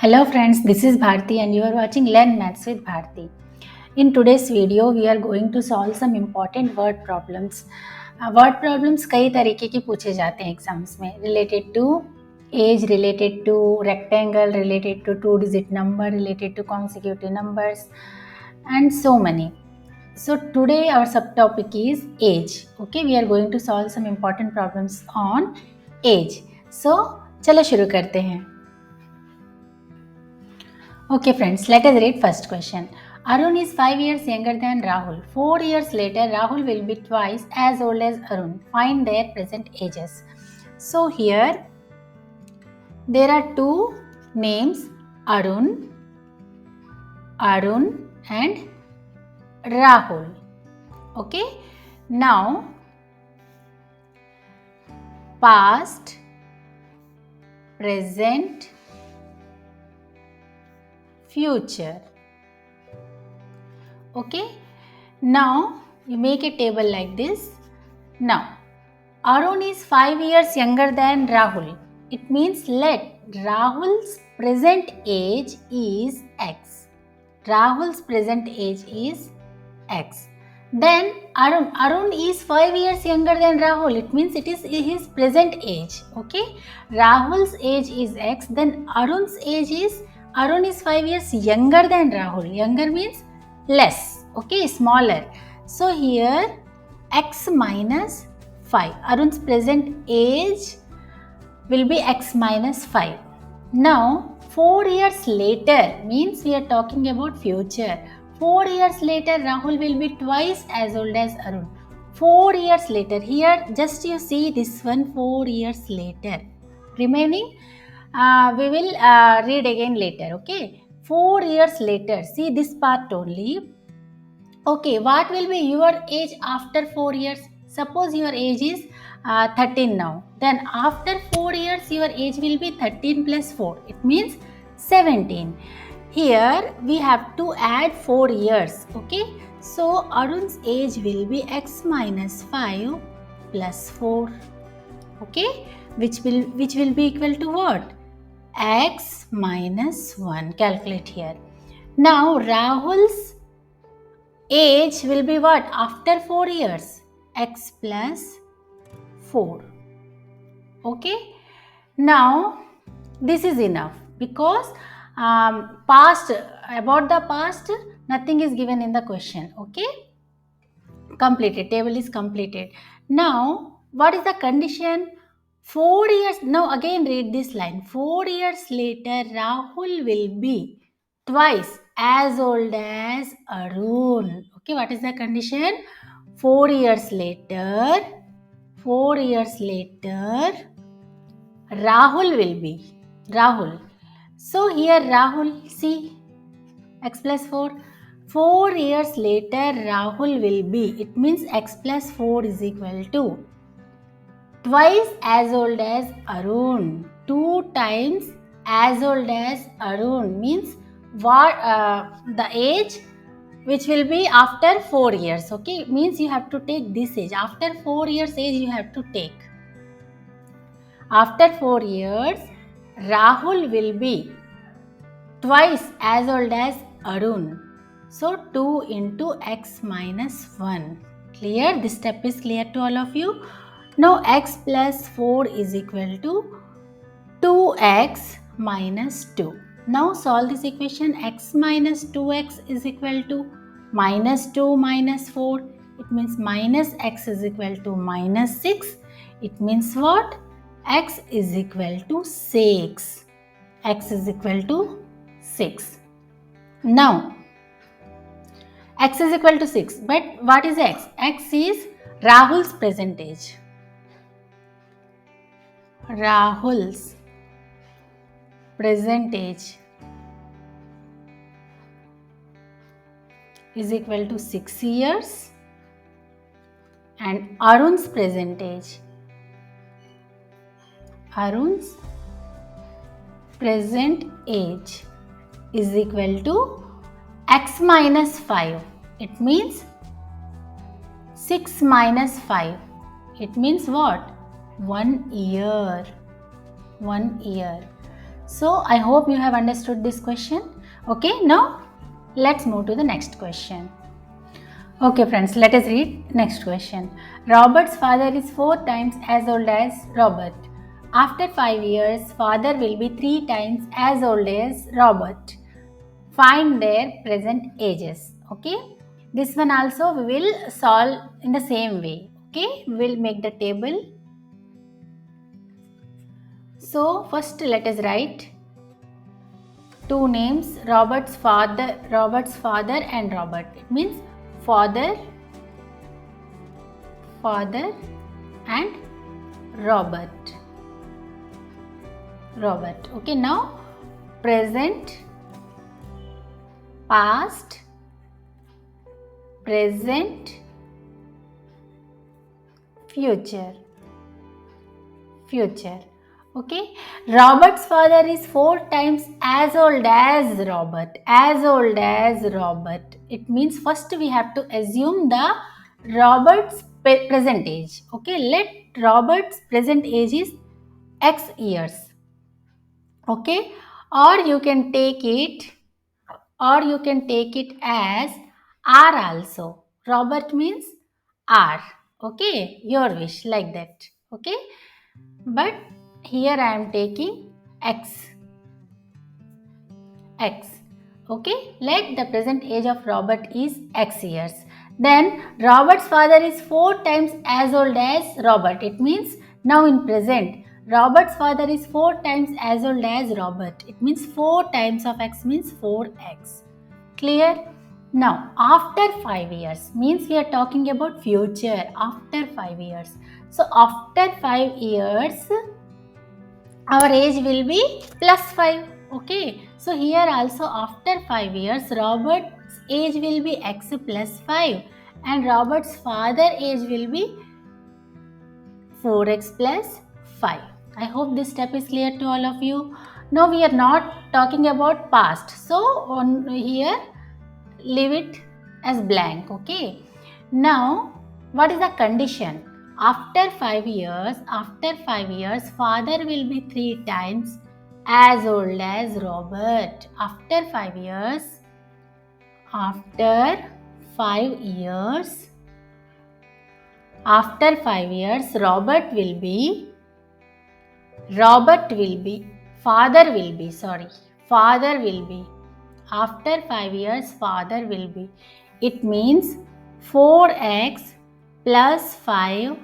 Hello friends, this is Bharti and you are watching Learn Maths with Bharti. In today's video, we are going to solve some important word problems. Word problems कई तरीके के पूछे जाते हैं exams में, related to age, related to rectangle, related to two-digit number, related to consecutive numbers, and so many. So today our subtopic is age. Okay, we are going to solve some important problems on age. So चलो शुरू करते हैं. Okay friends, let us read first question. Arun is 5 years younger than Rahul. 4 years later, Rahul will be twice as old as Arun. Find their present ages. So here, there are two names, Arun and Rahul. Okay. Now, past, present, future. Okay, now you make a table like this. Now Arun is 5 years younger than Rahul. It means let Rahul's present age is X. Rahul's present age is X. Then Arun is 5 years younger than Rahul. It means it is his present age. Okay, Rahul's age is X. Then Arun is 5 years younger than Rahul. Younger means less. Okay, smaller. So here X minus 5. Arun's present age will be X minus 5. Now 4 years later means we are talking about future. 4 years later Rahul will be twice as old as Arun. 4 years later, here just you see this one, 4 years later. Remaining we will read again later. Okay, 4 years later, see this part only. Okay, what will be your age after 4 years? Suppose your age is 13 now. Then after 4 years your age will be 13 plus 4. It means 17. Here we have to add 4 years. Okay, so Arun's age will be X minus 5 plus 4. Okay, which will be equal to what? X minus 1. Calculate here. Now Rahul's age will be what? After 4 years? X plus 4. Okay. Now this is enough because about the past nothing is given in the question. Okay. Completed. Table is completed. Now what is the condition? 4 years, now again read this line. 4 years later, Rahul will be twice as old as Arun. Okay, what is the condition? 4 years later, Rahul will be. So here Rahul, see, X plus 4. 4 years later, Rahul will be. It means X plus 4 is equal to twice as old as Arun. 2 times as old as Arun means what the age which will be after 4 years. Okay, means you have to take this age. After 4 years age you have to take. After 4 years Rahul will be twice as old as Arun. So 2 into X minus 1. Clear? This step is clear to all of you. Now X plus 4 is equal to 2X minus 2. Now solve this equation. X minus 2X is equal to minus 2 minus 4. It means minus X is equal to minus 6. It means what? X is equal to 6. X is equal to 6. Now X is equal to 6. But what is X? X is Rahul's present age. Rahul's present age is equal to 6 years and Arun's present age is equal to x minus 5. It means 6 minus 5. It means what? 1 year. 1 year. So I hope you have understood this question. Okay, now let's move to the next question. Okay friends, let us read next question. Robert's father is 4 times as old as Robert. After 5 years, father will be 3 times as old as Robert. Find their present ages. Okay, this one also we will solve in the same way. Okay, we will make the table. So first let us write two names, Robert's father and Robert. It means father and Robert. Okay, now present, past, present, future. Okay, Robert's father is 4 times as old as Robert. It means first we have to assume the Robert's present age. Okay, let Robert's present age is x years. Okay, or you can take it as R also. Robert means R. Okay, your wish, like that. Okay, but here I am taking x. Okay, let the present age of Robert is x years. Then Robert's father is 4 times as old as Robert. It means now in present, Robert's father is 4 times as old as Robert. It means 4 times of x means 4x. Clear? Now, after 5 years means we are talking about future. After 5 years. So, after 5 years, our age will be plus 5. Okay. So, here also after 5 years, Robert's age will be x plus 5 and Robert's father age will be 4x plus 5. I hope this step is clear to all of you. Now, we are not talking about past. So, on here, leave it as blank. Okay, now what is the condition? After 5 years, father will be 3 times as old as Robert. After 5 years, father will be after 5 years, father will be. It means 4x plus 5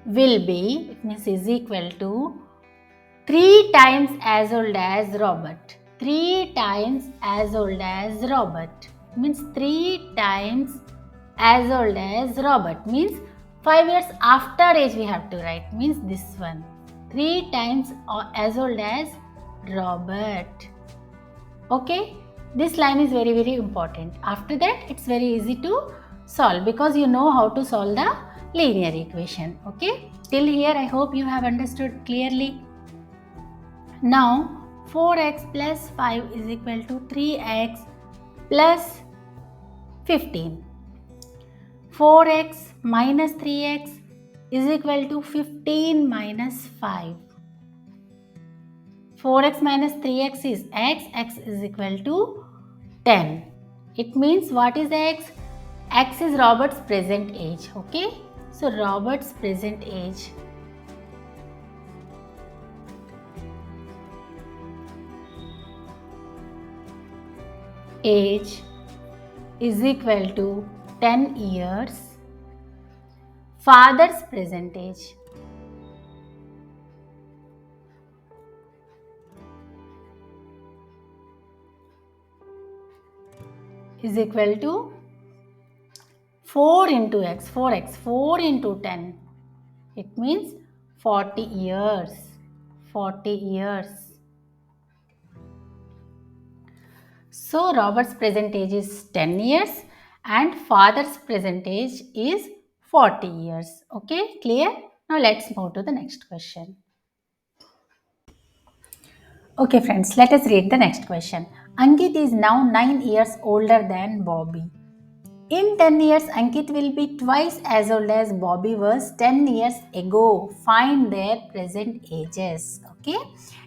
will be, it means is equal to 3 times as old as Robert. 3 times as old as Robert. It means 3 times as old as Robert. Means 5 years after age we have to write. Means this one. 3 times as old as Robert. Okay, this line is very, very important. After that, it's very easy to solve because you know how to solve the linear equation. Okay, till here I hope you have understood clearly. Now, 4x plus 5 is equal to 3x plus 15. 4x minus 3x is equal to 15 minus 5. 4x minus 3x is x is equal to 10. It means what is x? X is Robert's present age. Okay, so Robert's present age is equal to 10 years. Father's present age is equal to 4 into x, 4x, 4 into 10. It means 40 years. 40 years. So, Robert's present age is 10 years and father's present age is 40 years. Okay, clear? Now, let's move to the next question. Okay friends, let us read the next question. Ankit is now 9 years older than Bobby. In 10 years, Ankit will be twice as old as Bobby was 10 years ago. Find their present ages. Okay,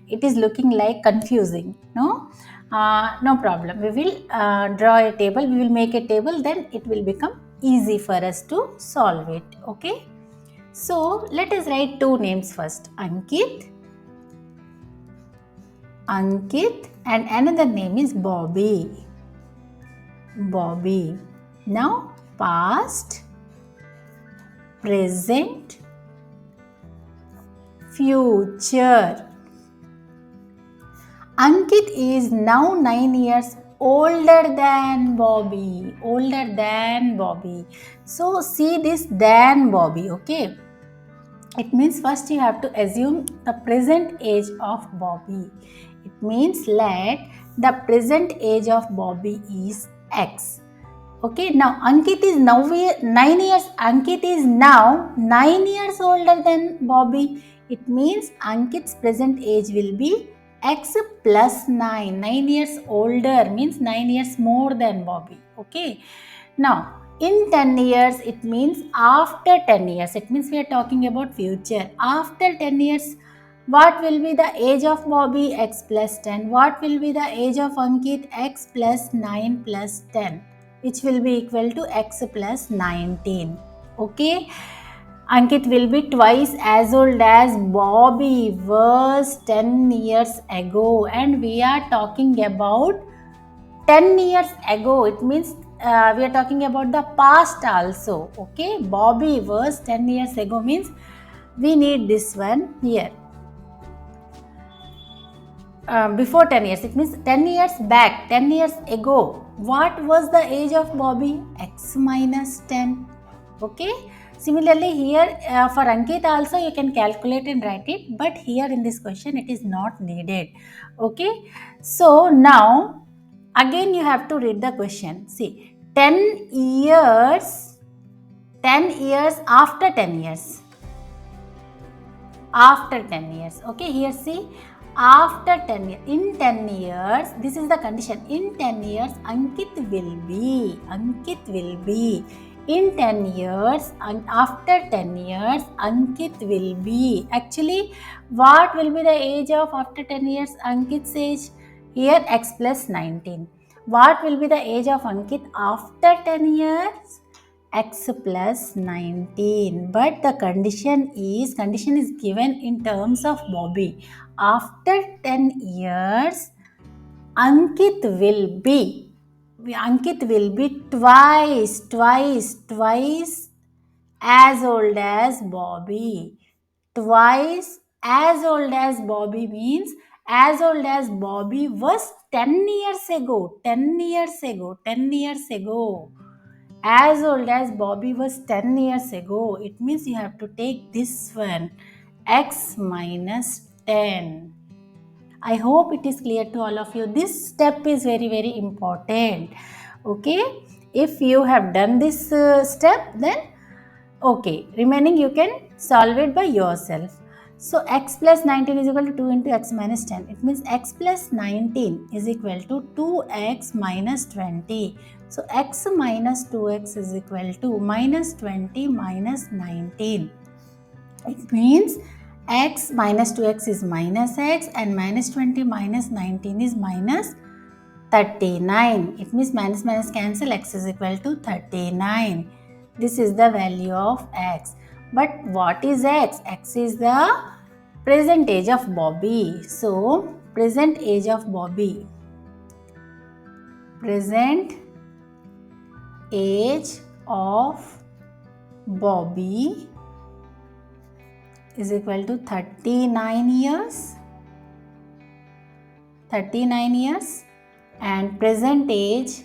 it is looking like confusing. No, no problem. We will draw a table. We will make a table. Then it will become easy for us to solve it. Okay. So let us write two names first. Ankit, and another name is Bobby. Bobby. Now past, present, future. Ankit is now 9 years older than Bobby. Older than Bobby. So see this than Bobby, okay? It means first you have to assume the present age of Bobby. It means let the present age of Bobby is X. Okay, now Ankit is now 9 years. Ankit is now 9 years older than Bobby. It means Ankit's present age will be X plus 9. 9 years older means 9 years more than Bobby. Okay, now in 10 years it means after 10 years. It means we are talking about future. After 10 years, what will be the age of Bobby? X plus 10. What will be the age of Ankit? X plus 9 plus 10, which will be equal to X plus 19. Okay. Ankit will be twice as old as Bobby was 10 years ago. And we are talking about 10 years ago. It means we are talking about the past also. Okay. Bobby was 10 years ago means we need this one here. Before 10 years, it means 10 years back, 10 years ago. What was the age of Bobby? X minus 10. Okay. Similarly, here for Ankit also you can calculate and write it, but here in this question it is not needed. Okay. So now again you have to read the question. See, 10 years after 10 years. After 10 years. Okay, here see, after 10 years, in 10 years, this is the condition. In 10 years, Ankit will be, in 10 years, and after 10 years, Ankit will be. Actually, what will be the age of after 10 years? Ankit's age, here X plus 19. What will be the age of Ankit after 10 years? X plus 19, but the condition is given in terms of Bobby. After 10 years, Ankit will be twice as old as Bobby. Twice as old as Bobby means as old as Bobby was 10 years ago. 10 years ago. 10 years ago. As old as Bobby was 10 years ago. It means you have to take this one, X minus 10. I hope it is clear to all of you. This step is very, very important. Okay. If you have done this step, then okay. Remaining you can solve it by yourself. So x plus 19 is equal to 2 into x minus 10. It means x plus 19 is equal to 2x minus 20. So x minus 2x is equal to minus 20 minus 19. It means x minus 2x is minus x and minus 20 minus 19 is minus 39. It means minus minus cancel, x is equal to 39. This is the value of x. But what is x? X is the present age of Bobby. So, present age of Bobby. Present age of Bobby is equal to 39 years. 39 years. And present age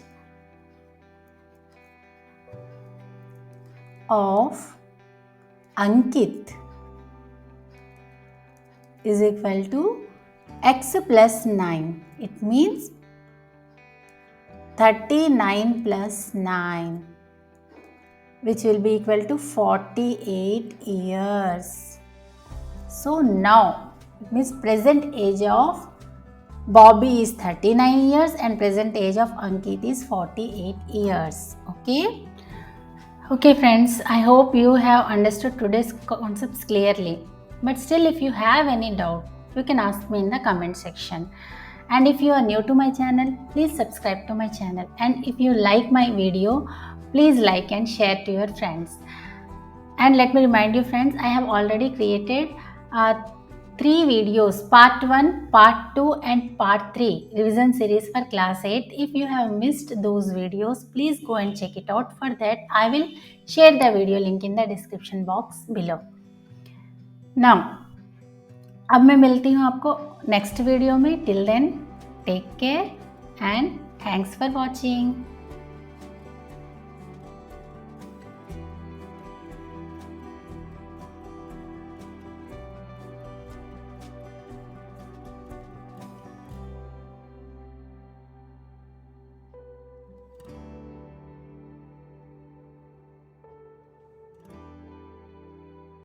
of Ankit is equal to x plus 9. It means 39 plus 9, which will be equal to 48 years. So now it means present age of Bobby is 39 years and present age of Ankit is 48 years. Okay friends, I hope you have understood today's concepts clearly. But still, if you have any doubt, you can ask me in the comment section. And if you are new to my channel, please subscribe to my channel. And if you like my video, please like and share to your friends. And let me remind you friends, I have already created 3 videos, part 1, part 2 and part 3 revision series for class 8. If you have missed those videos, please go and check it out. For that, I will share the video link in the description box below. Now, अब मैं मिलती हूँ आपको next video में. Till then take care and thanks for watching.